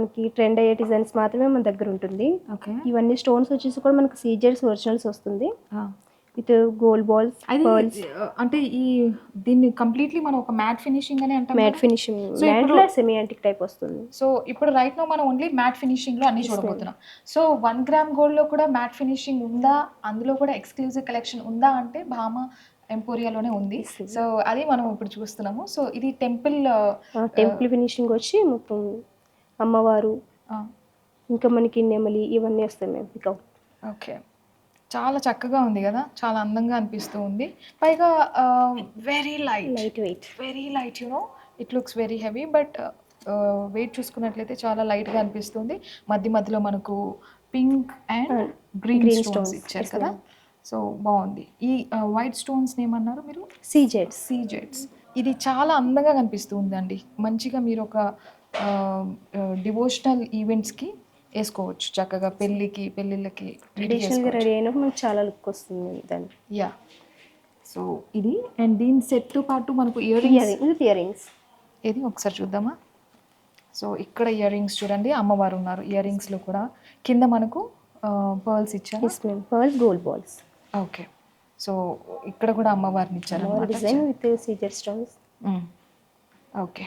మనకి ట్రెండ్ అయ్యే డిజైన్స్ మాత్రమే మన దగ్గర ఉంటుంది. ఓకే. ఇవన్నీ స్టోన్స్ వచ్చేసి కూడా మనకి సీజెడ్స్ ఒరిజినల్స్ వస్తుంది విత్ గోల్డ్ బాల్స్, అది పర్ల్స్. అంటే దీన్ని కంప్లీట్లీ మనం ఒక మ్యాట్ ఫినిషింగ్ అని అంటాం. మ్యాట్ ఫినిషింగ్, సో ఇప్పుడు మ్యాట్లో సెమీ యాంటిక్ టైప్ వస్తుంది. సో ఇప్పుడు రైట్ నో మనం ఓన్లీ మ్యాట్ ఫినిషింగ్లో అన్ని చూడబోతున్నాం. సో 1 గ్రామ్ గోల్డ్లో కూడా మ్యాట్ ఫినిషింగ్ ఉందా, అందులో కూడా ఎక్స్క్లూజివ్ కలెక్షన్ ఉందా అంటే భామా ఎంపోరియాలోనే ఉంది. సో అది మనం ఇప్పుడు చూస్తున్నాము. సో ఇది టెంపుల్ ఫినిషింగ్ వచ్చి మొత్తం అమ్మవారు, ఇంకా మనకి నెమలి ఇవన్నీ వస్తాయి మ్యామ్ పికౌట్. ఓకే, చాలా చక్కగా ఉంది కదా, చాలా అందంగా అనిపిస్తూ ఉంది. పైగా very light you know, it looks very heavy, but weight చూసుకున్నట్లయితే చాలా లైట్గా అనిపిస్తుంది. మధ్యలో మనకు పింక్ అండ్ గ్రీన్ స్టోన్స్ ఇచ్చారు కదా. సో బాగుంది. ఈ వైట్ స్టోన్స్ ఏమన్నారు మీరు? సీజెడ్స్. ఇది చాలా అందంగా కనిపిస్తుంది అండి. మంచిగా మీరు ఒక డివోషనల్ ఈవెంట్స్కి వేసుకోవచ్చు చక్కగా, పెళ్ళిళ్ళకి ట్రెడిషనల్గా రెడీ అయినప్పుడు మనకు చాలా లుక్ వస్తుంది దాన్ని. యా. సో ఇది అండ్ దీని సెట్తో పాటు మనకు ఇయర్ రింగ్స్ ఏది ఒకసారి చూద్దామా. సో ఇక్కడ ఇయర్ రింగ్స్ చూడండి, అమ్మవారు ఉన్నారు. ఇయర్ రింగ్స్లో కూడా కింద మనకు పర్ల్స్ ఇచ్చారు. Pearls, gold balls. Okay. So ఇక్కడ కూడా అమ్మవారిని ఇచ్చారు design with Caesar stones. Okay.